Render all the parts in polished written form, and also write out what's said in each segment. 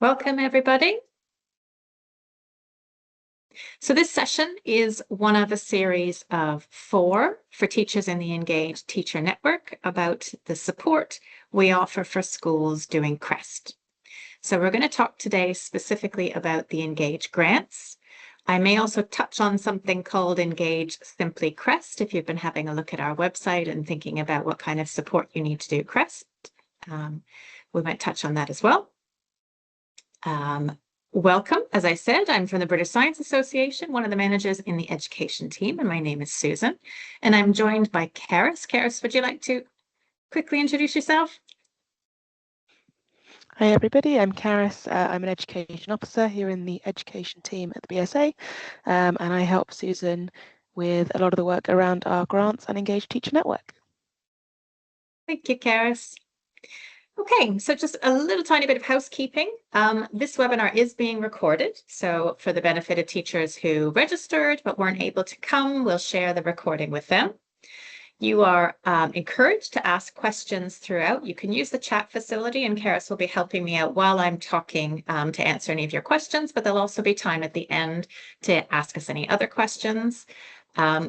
Welcome, everybody. So this session is one of a series of 4 for teachers in the Engage Teacher Network about the support we offer for schools doing CREST. So we're going to talk today specifically about the Engage grants. I may also touch on something called Engage Simply CREST if you've been having a look at our website and thinking about what kind of support you need to do CREST. We might touch on that as well. Welcome. As I said, I'm from the British Science Association, one of the managers in the education team, and my name is Susan. And I'm joined by Karis. Karis, would you like to quickly introduce yourself? Hi everybody, I'm Karis. I'm an education officer here in the education team at the BSA, and I help Susan with a lot of the work around our grants and Engaged Teacher Network. Thank you, Karis. Okay, so just a little tiny bit of housekeeping. This webinar is being recorded. So for the benefit of teachers who registered but weren't able to come, we'll share the recording with them. You are encouraged to ask questions throughout. You can use the chat facility, and Karis will be helping me out while I'm talking to answer any of your questions, but there'll also be time at the end to ask us any other questions.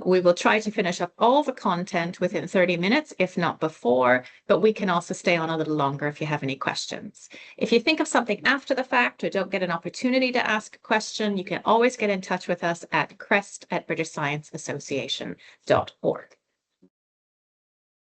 We will try to finish up all the content within 30 minutes, if not before, but we can also stay on a little longer if you have any questions. If you think of something after the fact or don't get an opportunity to ask a question, you can always get in touch with us at crest@britishscienceassociation.org.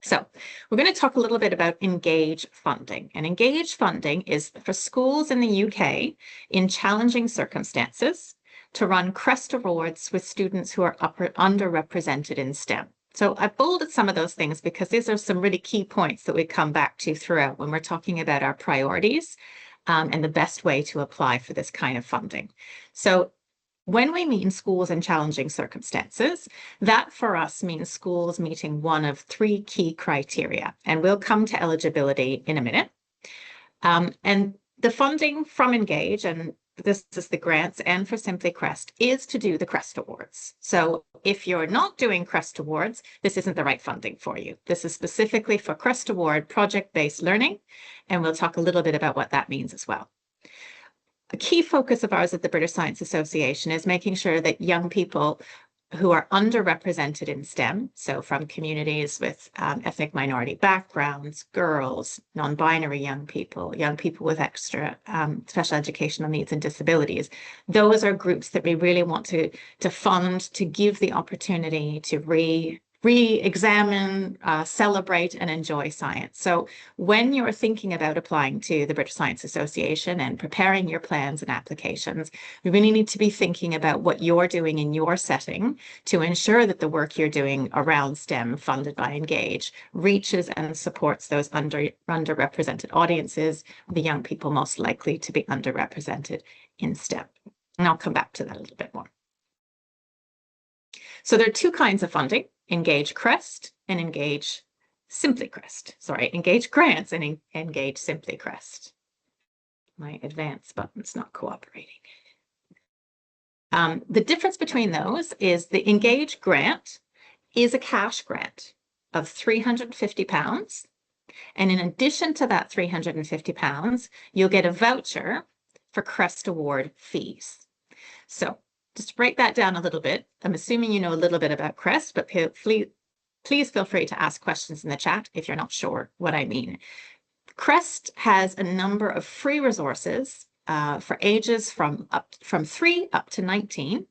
So we're going to talk a little bit about Engage funding. And Engage funding is for schools in the UK in challenging circumstances to run CREST awards with students who are underrepresented in STEM. So I bolded some of those things because these are some really key points that we come back to throughout when we're talking about our priorities and the best way to apply for this kind of funding. So when we mean schools in challenging circumstances, that for us means schools meeting one of 3 key criteria, and we'll come to eligibility in a minute. And the funding from Engage, and this is the grants and for Simply CREST, is to do the CREST Awards. So if you're not doing CREST Awards, this isn't the right funding for you. This is specifically for CREST Award project-based learning, and we'll talk a little bit about what that means as well. A key focus of ours at the British Science Association is making sure that young people who are underrepresented in STEM, so from communities with ethnic minority backgrounds, girls, non-binary young people with extra special educational needs and disabilities, those are groups that we really want to fund, to give the opportunity to re-examine, celebrate, and enjoy science. So when you're thinking about applying to the British Science Association and preparing your plans and applications, you really need to be thinking about what you're doing in your setting to ensure that the work you're doing around STEM funded by Engage reaches and supports those underrepresented audiences, the young people most likely to be underrepresented in STEM. And I'll come back to that a little bit more. So there are 2 kinds of funding: Engage CREST and Engage Simply CREST. Sorry, Engage Grants and Engage Simply CREST. My advance button's not cooperating. The difference between those is the Engage grant is a cash grant of £350. And in addition to that £350, you'll get a voucher for CREST Award fees. So just to break that down a little bit, I'm assuming you know a little bit about CREST, but please feel free to ask questions in the chat if you're not sure what I mean. CREST has a number of free resources for ages from 3 up to 19,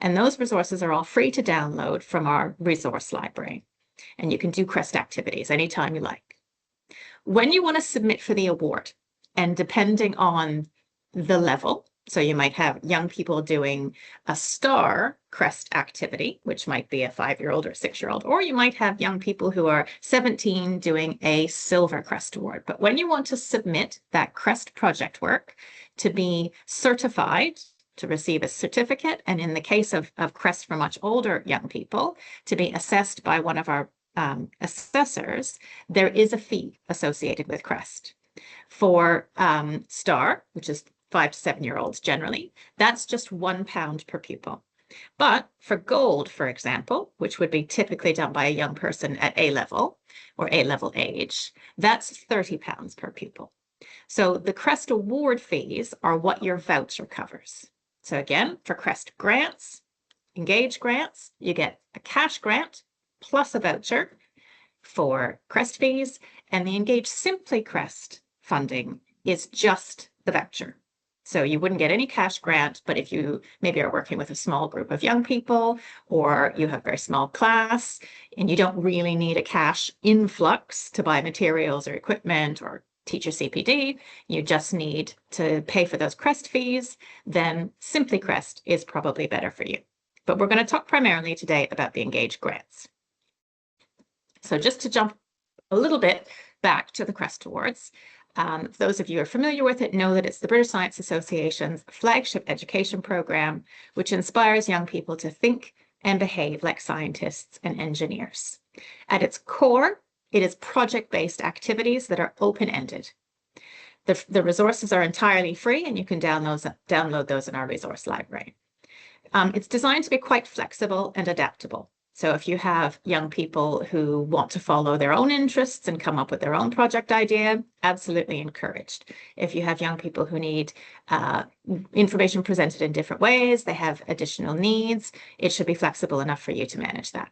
and those resources are all free to download from our resource library. And you can do CREST activities anytime you like. When you want to submit for the award, and depending on the level, so you might have young people doing a STAR CREST activity, which might be a 5-year-old or 6-year-old, or you might have young people who are 17 doing a Silver CREST Award. But when you want to submit that CREST project work to be certified, to receive a certificate, and in the case of CREST for much older young people, to be assessed by one of our assessors, there is a fee associated with CREST. For STAR, which is 5 to 7-year-olds generally, that's just £1 per pupil. But for Gold, for example, which would be typically done by a young person at A-level or A-level age, that's £30 per pupil. So the CREST award fees are what your voucher covers. So again, for CREST grants, Engage grants, you get a cash grant plus a voucher for CREST fees, and the Engage Simply CREST funding is just the voucher. So you wouldn't get any cash grant, but if you maybe are working with a small group of young people, or you have a very small class, and you don't really need a cash influx to buy materials or equipment or teach your CPD, you just need to pay for those CREST fees, then Simply CREST is probably better for you. But we're going to talk primarily today about the Engage grants. So just to jump a little bit back to the CREST Awards, those of you who are familiar with it know that it's the British Science Association's flagship education program, which inspires young people to think and behave like scientists and engineers. At its core, it is project-based activities that are open-ended. The resources are entirely free, and you can download those in our resource library. It's designed to be quite flexible and adaptable. So if you have young people who want to follow their own interests and come up with their own project idea, absolutely encouraged. If you have young people who need information presented in different ways, they have additional needs, it should be flexible enough for you to manage that.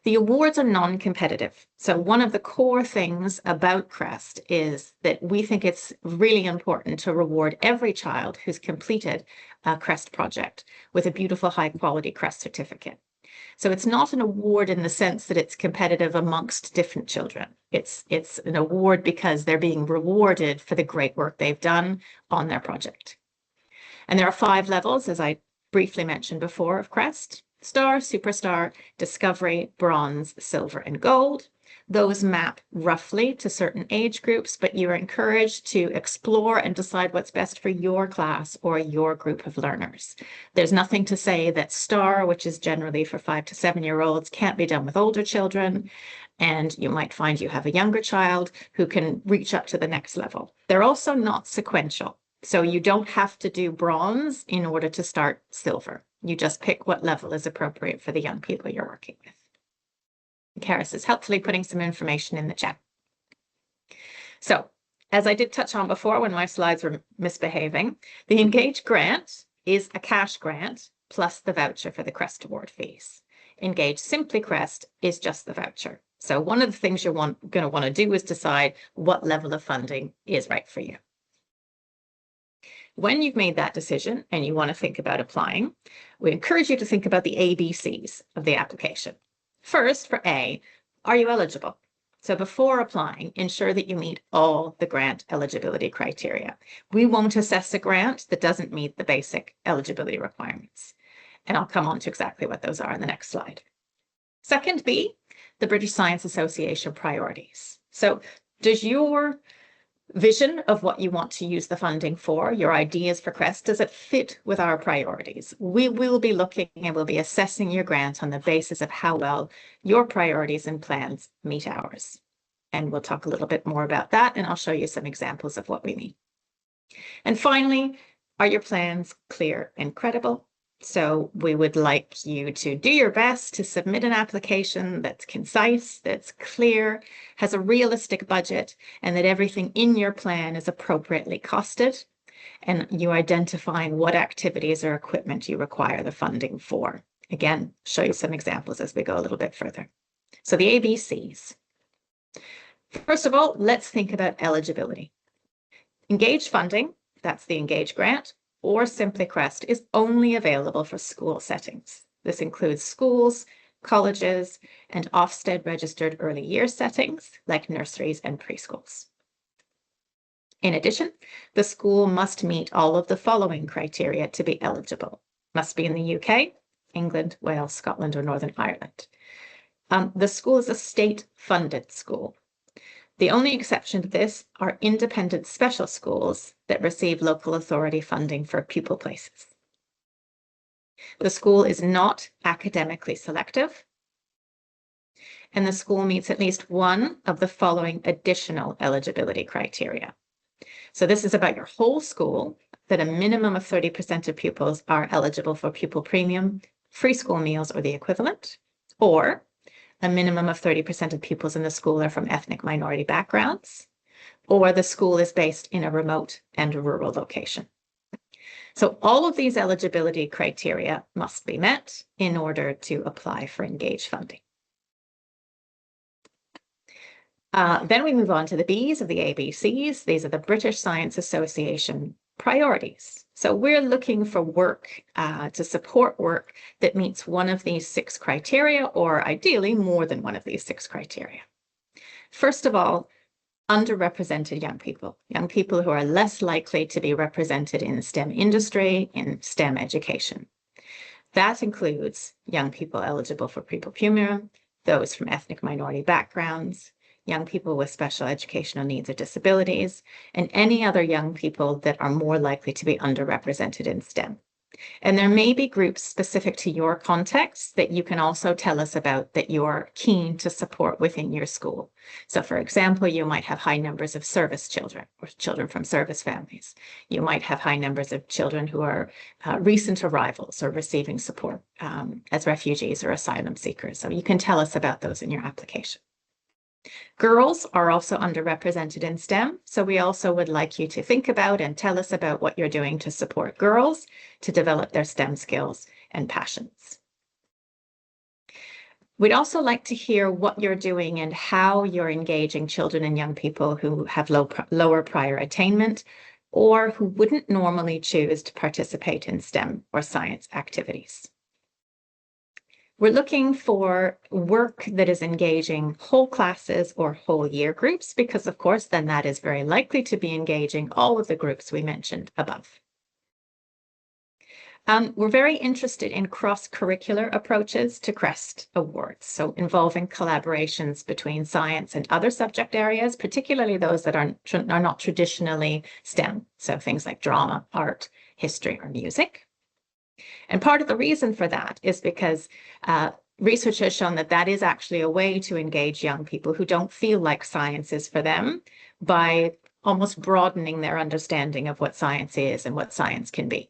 The awards are non-competitive. So one of the core things about CREST is that we think it's really important to reward every child who's completed a CREST project with a beautiful high-quality CREST certificate. So it's not an award in the sense that it's competitive amongst different children. It's an award because they're being rewarded for the great work they've done on their project. And there are 5 levels, as I briefly mentioned before, of CREST: Star, Superstar, Discovery, Bronze, Silver, and Gold. Those map roughly to certain age groups, but you're encouraged to explore and decide what's best for your class or your group of learners. There's nothing to say that Star, which is generally for 5 to 7-year-olds, can't be done with older children, and you might find you have a younger child who can reach up to the next level. They're also not sequential, so you don't have to do Bronze in order to start Silver. You just pick what level is appropriate for the young people you're working with. Karis is helpfully putting some information in the chat. So, as I did touch on before when my slides were misbehaving, the Engage grant is a cash grant plus the voucher for the CREST award fees. Engage Simply CREST is just the voucher. So one of the things you're going to want to do is decide what level of funding is right for you. When you've made that decision and you want to think about applying, we encourage you to think about the ABCs of the application. First, for A, are you eligible? So before applying, ensure that you meet all the grant eligibility criteria. We won't assess a grant that doesn't meet the basic eligibility requirements. And I'll come on to exactly what those are in the next slide. Second, B, the British Science Association priorities. So does your vision of what you want to use the funding for, your ideas for CREST, does it fit with our priorities? We will be looking and we'll be assessing your grant on the basis of how well your priorities and plans meet ours. And we'll talk a little bit more about that, and I'll show you some examples of what we mean. And finally, are your plans clear and credible? So we would like you to do your best to submit an application that's concise, that's clear, has a realistic budget, and that everything in your plan is appropriately costed, and you identifying what activities or equipment you require the funding for. Again, show you some examples as we go a little bit further. So the ABCs. First of all, let's think about eligibility. Engage funding, that's the Engage grant, or Simply CREST, is only available for school settings. This includes schools, colleges, and Ofsted registered early years settings like nurseries and preschools. In addition, the school must meet all of the following criteria to be eligible. Must be in the UK, England, Wales, Scotland, or Northern Ireland. The school is a state-funded school. The only exception to this are independent special schools that receive local authority funding for pupil places. The school is not academically selective, and the school meets at least one of the following additional eligibility criteria. So this is about your whole school, that a minimum of 30% of pupils are eligible for pupil premium, free school meals or the equivalent, or a minimum of 30% of pupils in the school are from ethnic minority backgrounds. or the school is based in a remote and rural location. So all of these eligibility criteria must be met in order to apply for Engage funding. Then we move on to the Bs of the ABCs. These are the British Science Association priorities. So we're looking for work to support work that meets one of these 6 criteria, or ideally more than one of these 6 criteria. First of all, underrepresented young people who are less likely to be represented in the STEM industry, in STEM education. That includes young people eligible for pre-pupillage, those from ethnic minority backgrounds, young people with special educational needs or disabilities, and any other young people that are more likely to be underrepresented in STEM. And there may be groups specific to your context that you can also tell us about that you're keen to support within your school. So for example, you might have high numbers of service children or children from service families. You might have high numbers of children who are recent arrivals or receiving support as refugees or asylum seekers. So you can tell us about those in your application. Girls are also underrepresented in STEM, so we also would like you to think about and tell us about what you're doing to support girls to develop their STEM skills and passions. We'd also like to hear what you're doing and how you're engaging children and young people who have lower prior attainment or who wouldn't normally choose to participate in STEM or science activities. We're looking for work that is engaging whole classes or whole year groups, because of course, then that is very likely to be engaging all of the groups we mentioned above. We're very interested in cross-curricular approaches to CREST awards, so involving collaborations between science and other subject areas, particularly those that are not traditionally STEM, so things like drama, art, history, or music. And part of the reason for that is because research has shown that that is actually a way to engage young people who don't feel like science is for them by almost broadening their understanding of what science is and what science can be.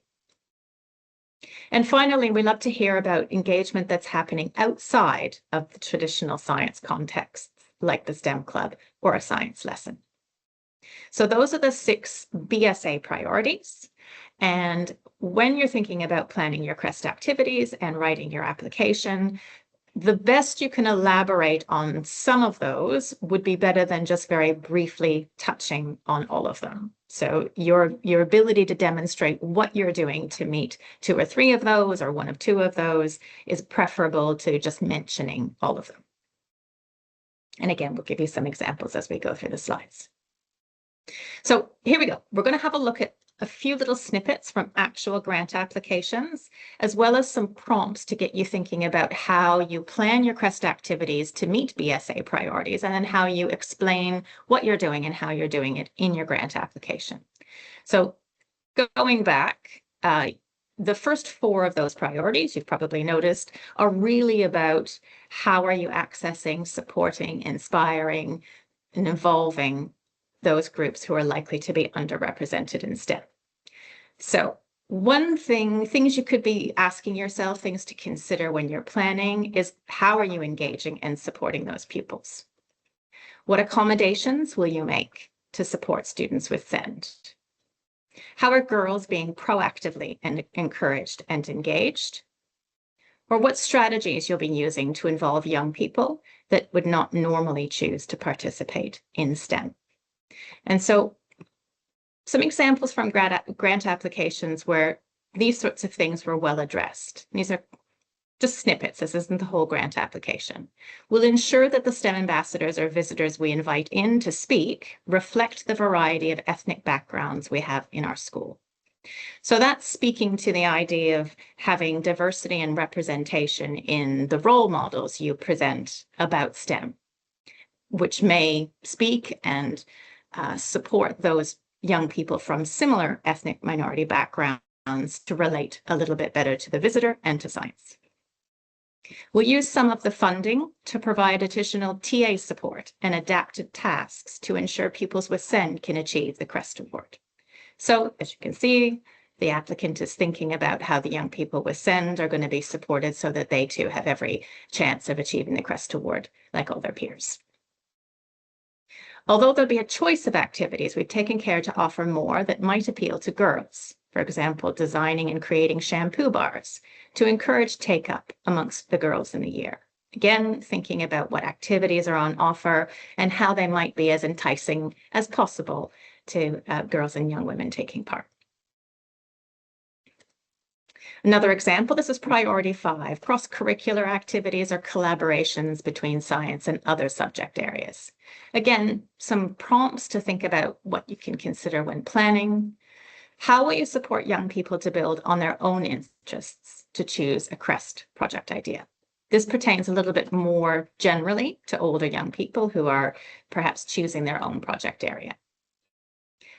And finally, we love to hear about engagement that's happening outside of the traditional science contexts, like the STEM club or a science lesson. So those are the 6 BSA priorities. And when you're thinking about planning your CREST activities and writing your application, the best you can elaborate on some of those would be better than just very briefly touching on all of them. So your ability to demonstrate what you're doing to meet 2 or 3 of those or 1 of 2 of those is preferable to just mentioning all of them. And again, we'll give you some examples as we go through the slides. So here we go. We're going to have a look at a few little snippets from actual grant applications, as well as some prompts to get you thinking about how you plan your CREST activities to meet BSA priorities, and then how you explain what you're doing and how you're doing it in your grant application. So going back, the first 4 of those priorities, you've probably noticed, are really about how are you accessing, supporting, inspiring, and involving those groups who are likely to be underrepresented in STEM. So things you could be asking yourself, things to consider when you're planning, is how are you engaging and supporting those pupils? What accommodations will you make to support students with SEND? How are girls being proactively and encouraged and engaged? Or what strategies you'll be using to involve young people that would not normally choose to participate in STEM? And so some examples from grant applications where these sorts of things were well addressed. These are just snippets. This isn't the whole grant application. We'll ensure that the STEM ambassadors or visitors we invite in to speak reflect the variety of ethnic backgrounds we have in our school. So that's speaking to the idea of having diversity and representation in the role models you present about STEM, which may speak and support those young people from similar ethnic minority backgrounds to relate a little bit better to the visitor and to science. We'll use some of the funding to provide additional TA support and adapted tasks to ensure pupils with SEND can achieve the CREST award. So as you can see, the applicant is thinking about how the young people with SEND are going to be supported so that they too have every chance of achieving the CREST award like all their peers. Although there'll be a choice of activities, we've taken care to offer more that might appeal to girls. For example, designing and creating shampoo bars to encourage take-up amongst the girls in the year. Again, thinking about what activities are on offer and how they might be as enticing as possible to girls and young women taking part. Another example, this is priority 5, cross-curricular activities or collaborations between science and other subject areas. Again, some prompts to think about what you can consider when planning. How will you support young people to build on their own interests to choose a CREST project idea? This pertains a little bit more generally to older young people who are perhaps choosing their own project area.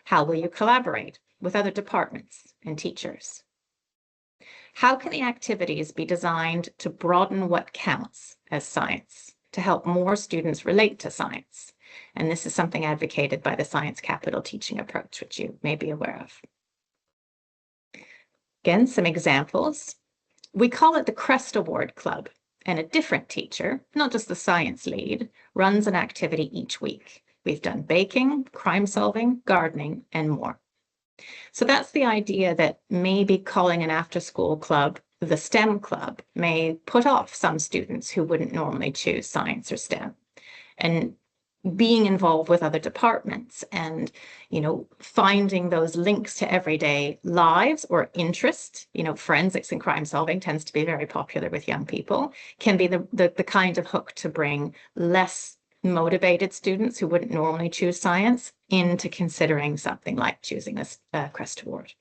How will you collaborate with other departments and teachers? How can the activities be designed to broaden what counts as science, to help more students relate to science? And this is something advocated by the Science Capital teaching approach, which you may be aware of. Again, some examples. We call it the CREST Award Club, and a different teacher, not just the science lead, runs an activity each week. We've done baking, crime solving, gardening, and more. So that's the idea that maybe calling an after-school club the STEM club may put off some students who wouldn't normally choose science or STEM. And being involved with other departments and, finding those links to everyday lives or interest, forensics and crime solving tends to be very popular with young people, can be the kind of hook to bring less motivated students who wouldn't normally choose science into considering something like choosing this CREST Award.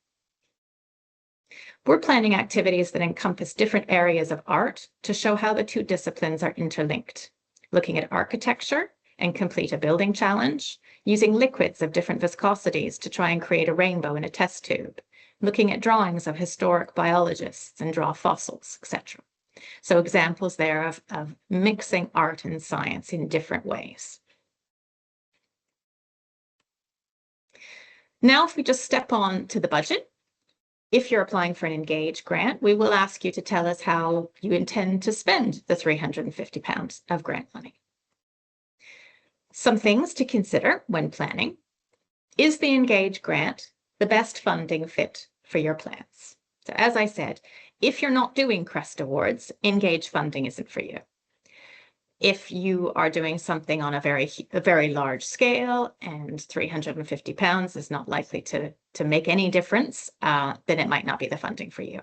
We're planning activities that encompass different areas of art to show how the two disciplines are interlinked, looking at architecture and complete a building challenge, using liquids of different viscosities to try and create a rainbow in a test tube, looking at drawings of historic biologists and draw fossils, etc. So examples there of mixing art and science in different ways. Now, if we just step on to the budget, if you're applying for an Engage grant, we will ask you to tell us how you intend to spend the £350 of grant money. Some things to consider when planning. Is the Engage grant the best funding fit for your plans? So as I said, if you're not doing CREST Awards, Engage funding isn't for you. If you are doing something on a very large scale and £350 is not likely to make any difference, then it might not be the funding for you.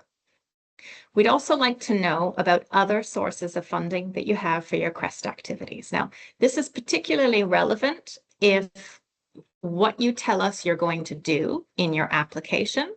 We'd also like to know about other sources of funding that you have for your CREST activities. Now, this is particularly relevant if what you tell us you're going to do in your application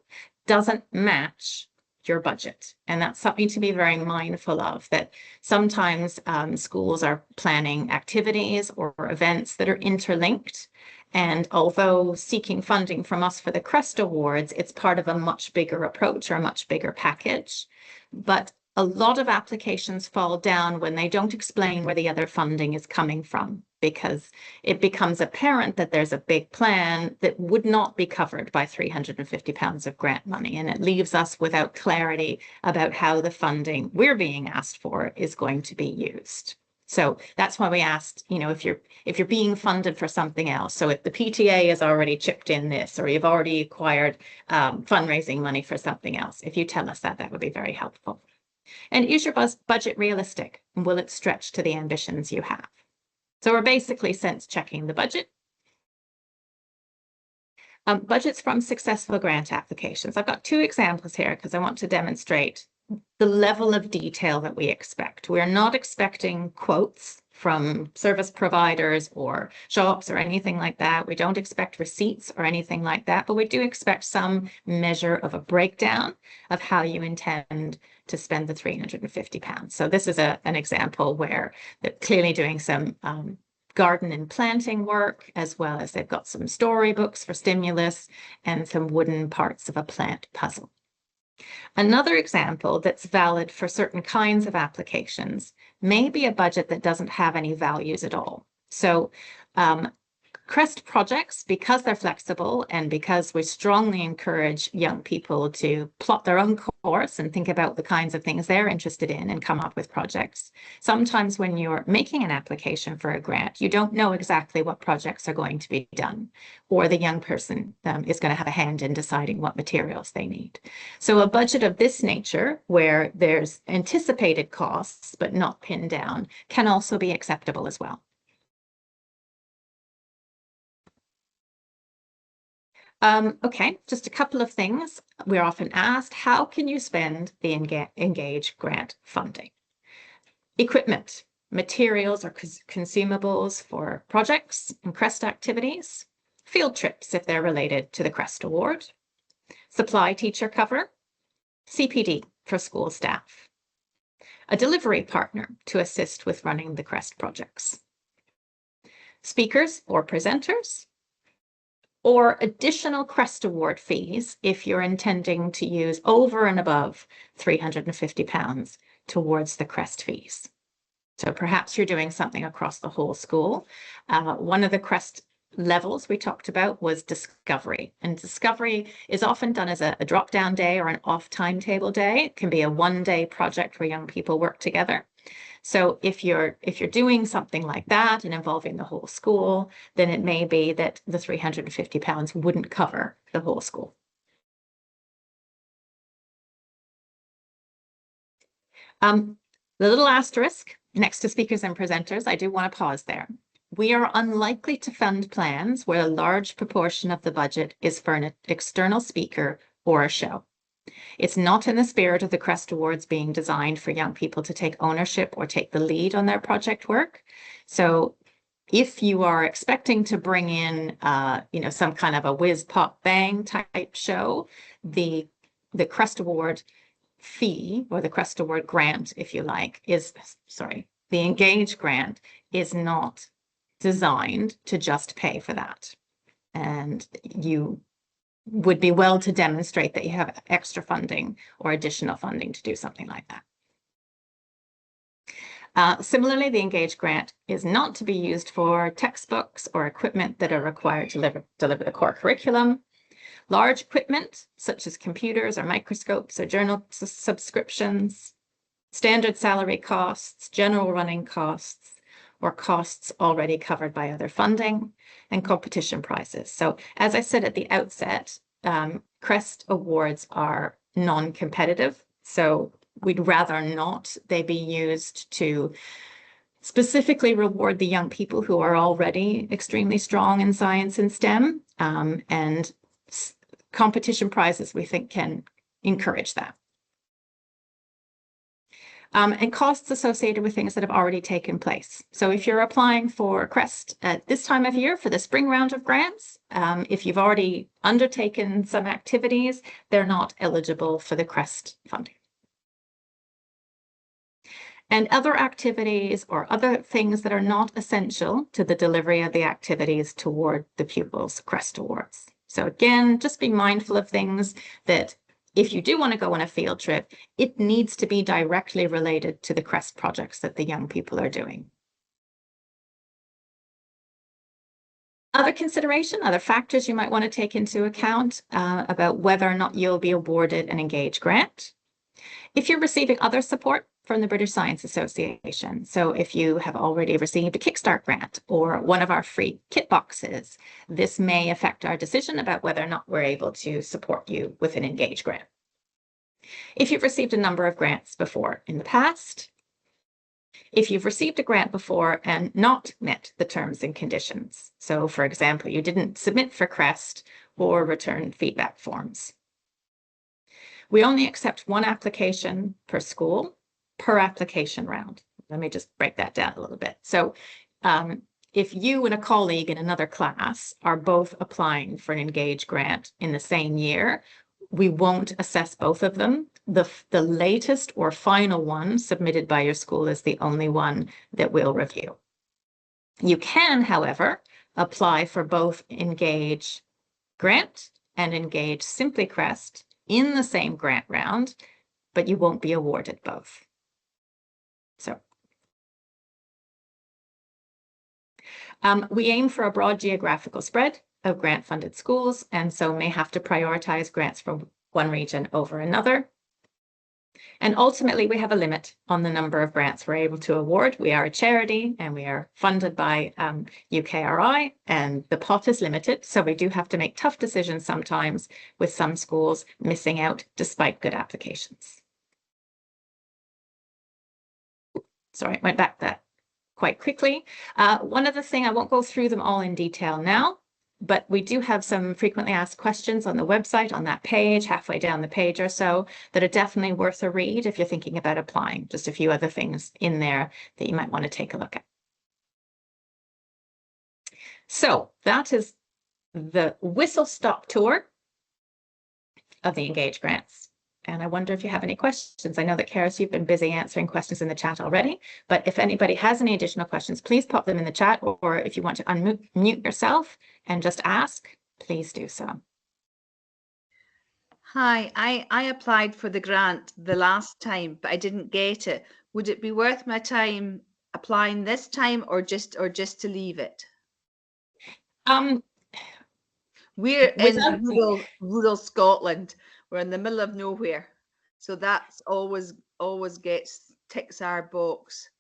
doesn't match your budget. And that's something to be very mindful of, that sometimes schools are planning activities or events that are interlinked. And although seeking funding from us for the CREST Awards, it's part of a much bigger approach or a much bigger package. But a lot of applications fall down when they don't explain where the other funding is coming from, because it becomes apparent that there's a big plan that would not be covered by £350 of grant money. And it leaves us without clarity about how the funding we're being asked for is going to be used. So that's why we asked, if you're being funded for something else, so if the PTA has already chipped in this, or you've already acquired fundraising money for something else, if you tell us that, that would be very helpful. And is your budget realistic? And will it stretch to the ambitions you have? So we're basically sense checking the budget. Budgets from successful grant applications. I've got 2 examples here because I want to demonstrate the level of detail that we expect. We're not expecting quotes from service providers or shops or anything like that. We don't expect receipts or anything like that, but we do expect some measure of a breakdown of how you intend to spend the £350. So this is an example where they're clearly doing some garden and planting work, as well as they've got some storybooks for stimulus and some wooden parts of a plant puzzle. Another example that's valid for certain kinds of applications may be a budget that doesn't have any values at all. So CREST projects, because they're flexible and because we strongly encourage young people to plot their own course and think about the kinds of things they're interested in and come up with projects. Sometimes when you're making an application for a grant, you don't know exactly what projects are going to be done, or the young person is going to have a hand in deciding what materials they need. So a budget of this nature, where there's anticipated costs but not pinned down, can also be acceptable as well. Okay, just a couple of things. We're often asked, how can you spend the Engage grant funding? Equipment, materials or consumables for projects and CREST activities, field trips if they're related to the CREST award, supply teacher cover, CPD for school staff, a delivery partner to assist with running the CREST projects, speakers or presenters, or additional CREST award fees if you're intending to use over and above £350 towards the CREST fees. So perhaps you're doing something across the whole school. One of the CREST levels we talked about was discovery. And discovery is often done as a drop-down day or an off timetable day. It can be a one-day project where young people work together. So if you're doing something like that and involving the whole school, then it may be that the £350 wouldn't cover the whole school. The little asterisk next to speakers and presenters, I do want to pause there. We are unlikely to fund plans where a large proportion of the budget is for an external speaker or a show. It's not in the spirit of the CREST Awards being designed for young people to take ownership or take the lead on their project work. So if you are expecting to bring in, some kind of a whiz pop bang type show, the CREST Award fee, or the CREST Award grant, if you like, the Engage grant is not designed to just pay for that. And you would be well to demonstrate that you have extra funding or additional funding to do something like that. Similarly, the Engage grant is not to be used for textbooks or equipment that are required to deliver the core curriculum. Large equipment, such as computers or microscopes or journal subscriptions, standard salary costs, general running costs, or costs already covered by other funding, and competition prizes. So as I said at the outset, CREST awards are non-competitive. So we'd rather not they be used to specifically reward the young people who are already extremely strong in science and STEM. And competition prizes, we think, can encourage that. And costs associated with things that have already taken place. So if you're applying for CREST at this time of year for the spring round of grants, if you've already undertaken some activities, they're not eligible for the CREST funding. And other activities or other things that are not essential to the delivery of the activities toward the pupils' CREST awards. So again, just be mindful of things that if you do want to go on a field trip, it needs to be directly related to the CREST projects that the young people are doing. Other consideration, other factors you might want to take into account about whether or not you'll be awarded an Engage grant. If you're receiving other support from the British Science Association, so if you have already received a Kickstart grant or one of our free kit boxes, this may affect our decision about whether or not we're able to support you with an Engage grant. If you've received a number of grants before in the past, if you've received a grant before and not met the terms and conditions, so for example, you didn't submit for CREST or return feedback forms. We only accept one application per school per application round. Let me just break that down a little bit. So if you and a colleague in another class are both applying for an Engage grant in the same year, we won't assess both of them. The latest or final one submitted by your school is the only one that we'll review. You can, however, apply for both Engage grant and Engage Simply CREST in the same grant round, but you won't be awarded both. So we aim for a broad geographical spread of grant-funded schools, and so may have to prioritize grants from one region over another. And ultimately, we have a limit on the number of grants we're able to award. We are a charity and we are funded by UKRI, and the pot is limited. So we do have to make tough decisions sometimes, with some schools missing out despite good applications. Sorry, I went back that quite quickly. One other thing, I won't go through them all in detail now, but we do have some frequently asked questions on the website, on that page, halfway down the page or so, that are definitely worth a read if you're thinking about applying. Just a few other things in there that you might want to take a look at. So that is the whistle-stop tour of the Engage grants. And I wonder if you have any questions. I know that, Karis, you've been busy answering questions in the chat already, but if anybody has any additional questions, please pop them in the chat, or if you want to unmute yourself and just ask, please do so. Hi, I applied for the grant the last time, but I didn't get it. Would it be worth my time applying this time, or just to leave it? We're in rural Scotland. We're in the middle of nowhere, so that's always ticks our box.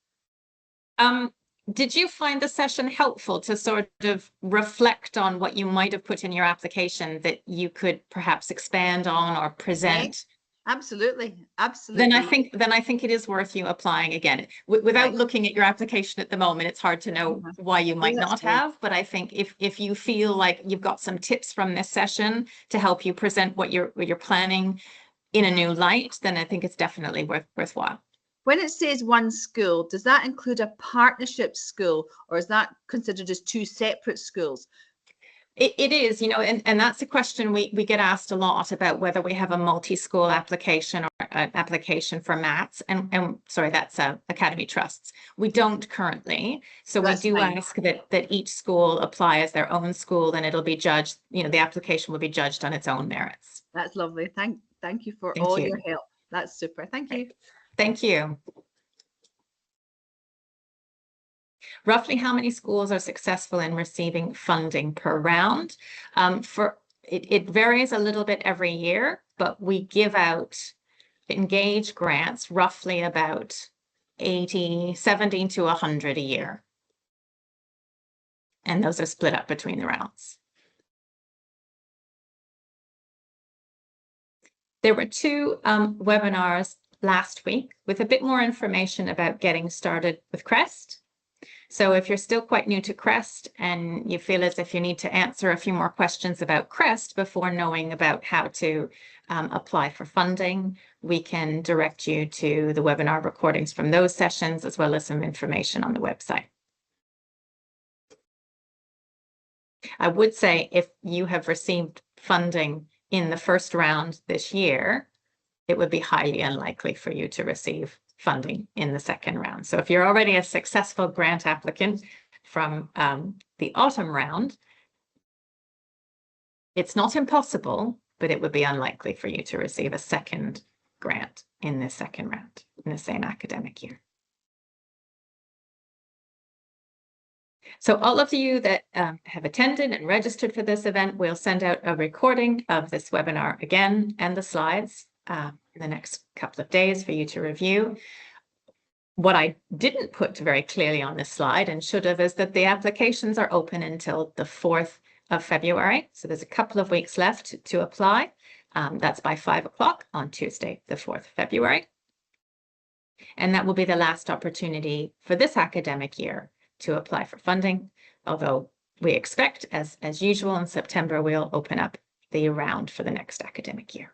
Did you find the session helpful to sort of reflect on what you might have put in your application that you could perhaps expand on or present? Yes, absolutely. Then I think it is worth you applying again. Without looking at your application at the moment, it's hard to know why you might not have. But I think if you feel like you've got some tips from this session to help you present what you're planning in a new light, then I think it's definitely worthwhile. When it says one school, does that include a partnership school, or is that considered as two separate schools? It is, you know, and that's a question we get asked a lot about, whether we have a multi-school application or an application for MATs, and sorry, that's Academy Trusts. We don't currently, so we do ask that each school apply as their own school, and it'll be judged, you know, the application will be judged on its own merits. That's lovely. Thank you for all your help. That's super. Thank you. Thank you. Roughly how many schools are successful in receiving funding per round? It varies a little bit every year, but we give out Engage grants roughly about 70 to 100 a year. And those are split up between the rounds. There were two webinars last week with a bit more information about getting started with CREST. So if you're still quite new to CREST and you feel as if you need to answer a few more questions about CREST before knowing about how to apply for funding, we can direct you to the webinar recordings from those sessions, as well as some information on the website. I would say if you have received funding in the first round this year, it would be highly unlikely for you to receive funding in the second round. So if you're already a successful grant applicant from the autumn round, it's not impossible, but it would be unlikely for you to receive a second grant in the second round in the same academic year. So all of you that have attended and registered for this event, we'll send out a recording of this webinar again and the slides in the next couple of days for you to review. What I didn't put very clearly on this slide, and should have, is that the applications are open until the 4th of February. So there's a couple of weeks left to apply. That's by 5 o'clock on Tuesday, the 4th of February. And that will be the last opportunity for this academic year to apply for funding, although we expect, as usual, in September, we'll open up the round for the next academic year.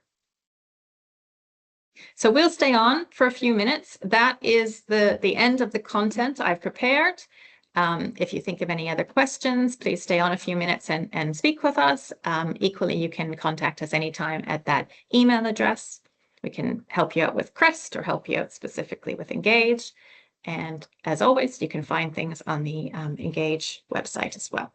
So we'll stay on for a few minutes. That is the end of the content I've prepared. If you think of any other questions, please stay on a few minutes and speak with us. Equally, you can contact us anytime at that email address. We can help you out with CREST or help you out specifically with Engage. And as always, you can find things on the Engage website as well.